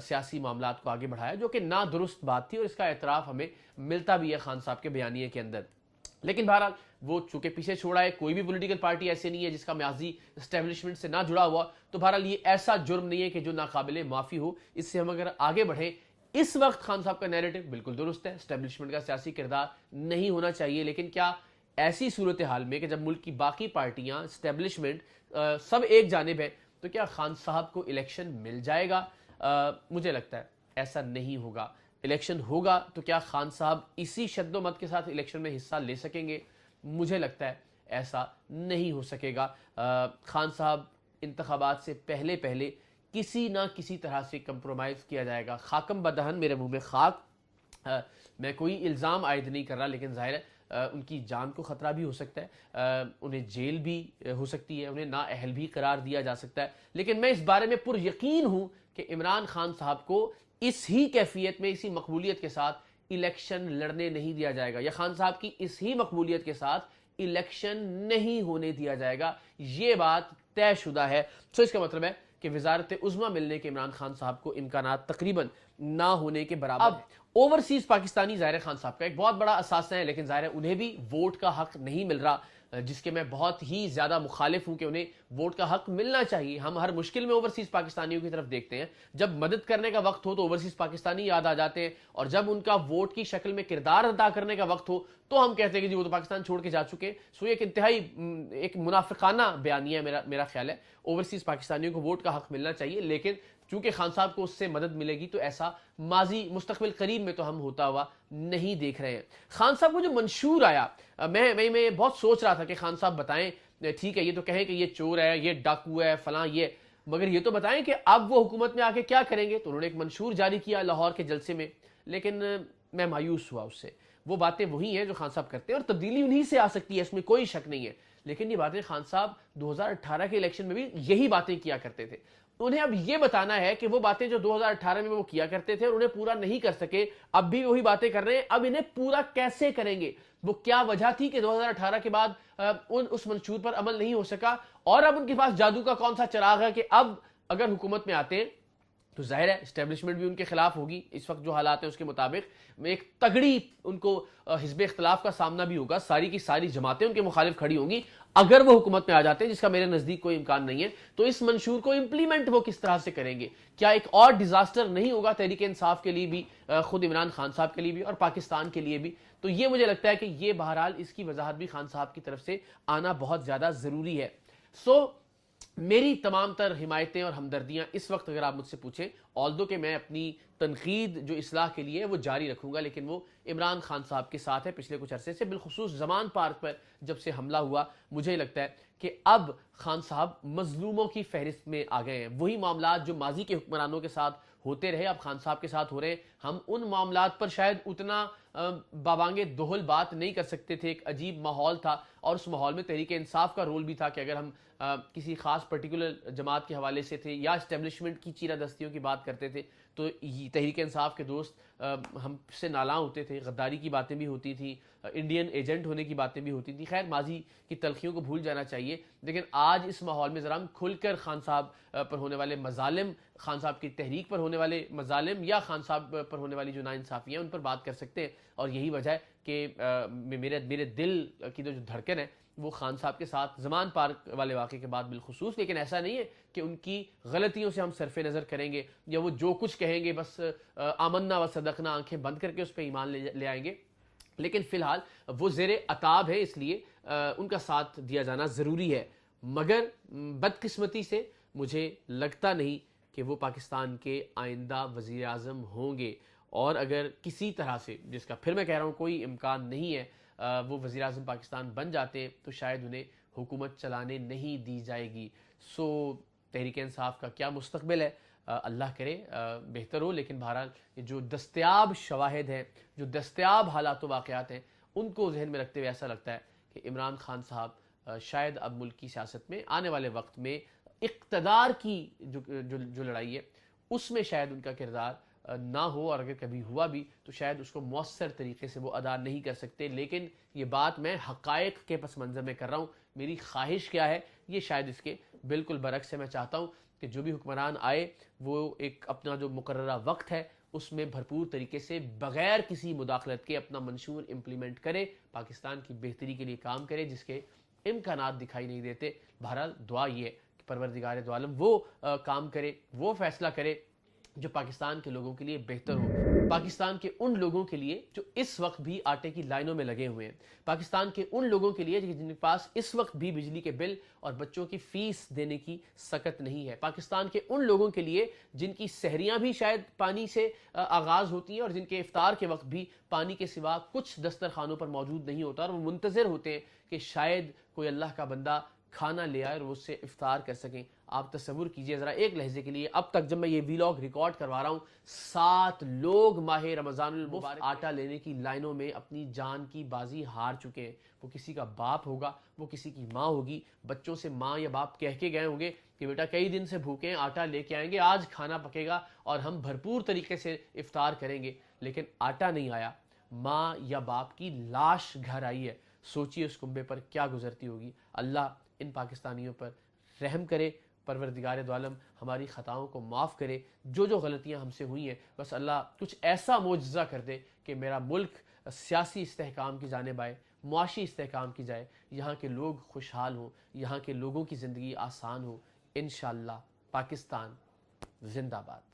سیاسی معاملات کو آگے بڑھایا، جو کہ نادرست بات تھی اور اس کا اعتراف ہمیں ملتا بھی ہے خان صاحب کے بیانیے کے اندر. لیکن بہرحال وہ چونکہ پیچھے چھوڑا ہے، کوئی بھی پولیٹیکل پارٹی ایسے نہیں ہے جس کا ماضی اسٹیبلشمنٹ سے نہ جڑا ہوا، تو بہرحال یہ ایسا جرم نہیں ہے کہ جو ناقابل معافی ہو. اس سے ہم اگر آگے بڑھیں، اس وقت خان صاحب کا نیریٹو بالکل درست ہے، اسٹیبلشمنٹ کا سیاسی کردار نہیں ہونا چاہیے. لیکن کیا ایسی صورتحال میں کہ جب ملک کی باقی پارٹیاں، اسٹیبلشمنٹ سب ایک جانب ہے، تو کیا خان صاحب کو الیکشن مل جائے گا؟ مجھے لگتا ہے ایسا نہیں ہوگا. الیکشن ہوگا تو کیا خان صاحب اسی شد و مت کے ساتھ الیکشن میں حصہ لے سکیں گے؟ مجھے لگتا ہے ایسا نہیں ہو سکے گا. خان صاحب انتخابات سے پہلے کسی نہ کسی طرح سے کمپرومائز کیا جائے گا. خاکم بدہن، میرے منہ میں خاک. میں کوئی الزام عائد نہیں کر رہا، لیکن ظاہر ہے ان کی جان کو خطرہ بھی ہو سکتا ہے، انہیں جیل بھی ہو سکتی ہے، انہیں نااہل بھی قرار دیا جا سکتا ہے. لیکن میں اس بارے میں پر یقین ہوں کہ عمران خان صاحب کو اس ہی کیفیت میں، اسی مقبولیت کے ساتھ الیکشن لڑنے نہیں دیا جائے گا، یا خان صاحب کی اس ہی مقبولیت کے ساتھ الیکشن نہیں ہونے دیا جائے گا. یہ بات طے شدہ ہے. سو اس کا مطلب ہے کہ وزارت عظمیٰ ملنے کے عمران خان صاحب کو امکانات تقریباً نہ ہونے کے برابر. اب اوورسیز پاکستانی ظاہر خان صاحب کا ایک بہت بڑا اثاثہ ہے، لیکن ظاہر انہیں بھی ووٹ کا حق نہیں مل رہا، جس کے میں بہت ہی زیادہ مخالف ہوں کہ انہیں ووٹ کا حق ملنا چاہیے. ہم ہر مشکل میں اوورسیز پاکستانیوں کی طرف دیکھتے ہیں، جب مدد کرنے کا وقت ہو تو اوورسیز پاکستانی یاد آ جاتے ہیں، اور جب ان کا ووٹ کی شکل میں کردار ادا کرنے کا وقت ہو تو ہم کہتے ہیں کہ جی وہ تو پاکستان چھوڑ کے جا چکے. سو ایک انتہائی ایک منافقانہ بیانیہ ہے میرا خیال ہے. اوورسیز پاکستانیوں کو ووٹ کا حق ملنا چاہیے، لیکن چونکہ خان صاحب کو اس سے مدد ملے گی تو ایسا ماضی مستقبل قریب میں تو ہم ہوتا ہوا نہیں دیکھ رہے ہیں. خان صاحب کو جو منشور آیا، میں بہت سوچ رہا تھا کہ خان صاحب بتائیں، ٹھیک ہے یہ تو کہیں کہ یہ چور ہے، یہ ڈاکو ہے، فلاں یہ، مگر یہ تو بتائیں کہ اب وہ حکومت میں آ کے کیا کریں گے. تو انہوں نے ایک منشور جاری کیا لاہور کے جلسے میں، لیکن میں مایوس ہوا اس سے. وہ باتیں وہی ہیں جو خان صاحب کرتے ہیں، اور تبدیلی انہی سے آ سکتی ہے، اس میں کوئی شک نہیں ہے. لیکن یہ باتیں خان صاحب 2018 کے الیکشن میں بھی یہی باتیں کیا کرتے تھے. انہیں اب یہ بتانا ہے کہ وہ باتیں جو 2018 میں وہ کیا کرتے تھے اور انہیں پورا نہیں کر سکے، اب بھی وہی باتیں کر رہے ہیں، اب انہیں پورا کیسے کریں گے؟ وہ کیا وجہ تھی کہ 2018 کے بعد اس منشور پر عمل نہیں ہو سکا، اور اب ان کے پاس جادو کا کون سا چراغ ہے کہ اب اگر حکومت میں آتے ہیں تو ظاہر ہے اسٹیبلشمنٹ بھی ان کے خلاف ہوگی. اس وقت جو حالات ہیں اس کے مطابق ایک تگڑی ان کو حزب اختلاف کا سامنا بھی ہوگا، ساری کی ساری جماعتیں ان کے مخالف کھڑی ہوں گی اگر وہ حکومت میں آ جاتے ہیں، جس کا میرے نزدیک کوئی امکان نہیں ہے. تو اس منشور کو امپلیمنٹ وہ کس طرح سے کریں گے؟ کیا ایک اور ڈیزاسٹر نہیں ہوگا تحریک انصاف کے لیے بھی، خود عمران خان صاحب کے لیے بھی اور پاکستان کے لیے بھی؟ تو یہ مجھے لگتا ہے کہ یہ بہرحال اس کی وضاحت بھی خان صاحب کی طرف سے آنا بہت زیادہ ضروری ہے. سو میری تمام تر حمایتیں اور ہمدردیاں اس وقت اگر آپ مجھ سے پوچھیں، آلدو کہ میں اپنی تنقید جو اصلاح کے لیے وہ جاری رکھوں گا، لیکن وہ عمران خان صاحب کے ساتھ ہے پچھلے کچھ عرصے سے. بالخصوص زمان پارک پر جب سے حملہ ہوا، مجھے لگتا ہے کہ اب خان صاحب مظلوموں کی فہرست میں آ گئے ہیں. وہی معاملات جو ماضی کے حکمرانوں کے ساتھ ہوتے رہے اب خان صاحب کے ساتھ ہو رہے ہیں. ہم ان معاملات پر شاید اتنا بابانگ دہل بات نہیں کر سکتے تھے، ایک عجیب ماحول تھا، اور اس ماحول میں تحریک انصاف کا رول بھی تھا کہ اگر ہم کسی خاص پرٹیکولر جماعت کے حوالے سے تھے یا اسٹیبلشمنٹ کی چیرہ دستیوں کی بات کرتے تھے تو تحریک انصاف کے دوست ہم سے نالاں ہوتے تھے، غداری کی باتیں بھی ہوتی تھیں، انڈین ایجنٹ ہونے کی باتیں بھی ہوتی تھیں. خیر ماضی کی تلخیوں کو بھول جانا چاہیے، لیکن آج اس ماحول میں ذرا ہم کھل کر خان صاحب پر ہونے والے مظالم، خان صاحب کی تحریک پر ہونے والے مظالم یا خان صاحب پر ہونے والی جو ناانصافیاں ہیں ان پر بات کر سکتے ہیں. اور یہی وجہ ہے کہ میرے دل کی جو دھڑکن ہے وہ خان صاحب کے ساتھ زمان پارک والے واقعے کے بعد بالخصوص. لیکن ایسا نہیں ہے کہ ان کی غلطیوں سے ہم صرف نظر کریں گے یا وہ جو کچھ کہیں گے بس آمنا و صدقنا آنکھیں بند کر کے اس پہ ایمان لے آئیں گے. لیکن فی الحال وہ زیر عتاب ہے، اس لیے ان کا ساتھ دیا جانا ضروری ہے. مگر بدقسمتی سے مجھے لگتا نہیں کہ وہ پاکستان کے آئندہ وزیر اعظم ہوں گے، اور اگر کسی طرح سے، جس کا پھر میں کہہ رہا ہوں کوئی امکان نہیں ہے، وہ وزیر اعظم پاکستان بن جاتے ہیں تو شاید انہیں حکومت چلانے نہیں دی جائے گی. سو تحریک انصاف کا کیا مستقبل ہے؟ اللہ کرے بہتر ہو. لیکن بہرحال جو دستیاب شواہد ہیں، جو دستیاب حالات و واقعات ہیں، ان کو ذہن میں رکھتے ہوئے ایسا لگتا ہے کہ عمران خان صاحب شاید اب ملک کی سیاست میں آنے والے وقت میں اقتدار کی جو لڑائی ہے اس میں شاید ان کا کردار نہ ہو، اور اگر کبھی ہوا بھی تو شاید اس کو مؤثر طریقے سے وہ ادا نہیں کر سکتے. لیکن یہ بات میں حقائق کے پس منظر میں کر رہا ہوں. میری خواہش کیا ہے یہ شاید اس کے بالکل برعکس ہے. میں چاہتا ہوں کہ جو بھی حکمران آئے وہ ایک اپنا جو مقررہ وقت ہے اس میں بھرپور طریقے سے بغیر کسی مداخلت کے اپنا منشور امپلیمنٹ کرے، پاکستان کی بہتری کے لیے کام کرے جس کے امکانات دکھائی نہیں دیتے۔ بہرحال دعا یہ ہے کہ پروردگار دو عالم وہ کام کرے، وہ فیصلہ کرے جو پاکستان کے لوگوں کے لیے بہتر ہو، پاکستان کے ان لوگوں کے لیے جو اس وقت بھی آٹے کی لائنوں میں لگے ہوئے ہیں، پاکستان کے ان لوگوں کے لیے جن کے پاس اس وقت بھی بجلی کے بل اور بچوں کی فیس دینے کی سکت نہیں ہے، پاکستان کے ان لوگوں کے لیے جن کی سحریاں بھی شاید پانی سے آغاز ہوتی ہیں اور جن کے افطار کے وقت بھی پانی کے سوا کچھ دسترخوانوں پر موجود نہیں ہوتا اور وہ منتظر ہوتے ہیں کہ شاید کوئی اللہ کا بندہ کھانا لے آئے اور وہ اس سے افطار کر سکیں۔ آپ تصور کیجئے ذرا ایک لحظے کے لیے، اب تک جب میں یہ ویلاگ ریکارڈ کروا رہا ہوں 7 لوگ ماہ رمضان المبارک آٹا لینے کی لائنوں میں اپنی جان کی بازی ہار چکے ہیں۔ وہ کسی کا باپ ہوگا، وہ کسی کی ماں ہوگی، بچوں سے ماں یا باپ کہہ کے گئے ہوں گے کہ بیٹا کئی دن سے بھوکے ہیں، آٹا لے کے آئیں گے، آج کھانا پکے گا اور ہم بھرپور طریقے سے افطار کریں گے، لیکن آٹا نہیں آیا، ماں یا باپ کی لاش گھر آئی ہے۔ سوچیے اس کنبے پر کیا گزرتی ہوگی۔ اللہ ان پاکستانیوں پر رحم کرے، پروردگار دو عالم ہماری خطاؤں کو معاف کرے، جو غلطیاں ہم سے ہوئی ہیں بس اللہ کچھ ایسا معجزہ کر دے کہ میرا ملک سیاسی استحکام کی جانب آئے، معاشی استحکام کی جائے، یہاں کے لوگ خوشحال ہوں، یہاں کے لوگوں کی زندگی آسان ہو۔ انشاءاللہ۔ پاکستان زندہ باد۔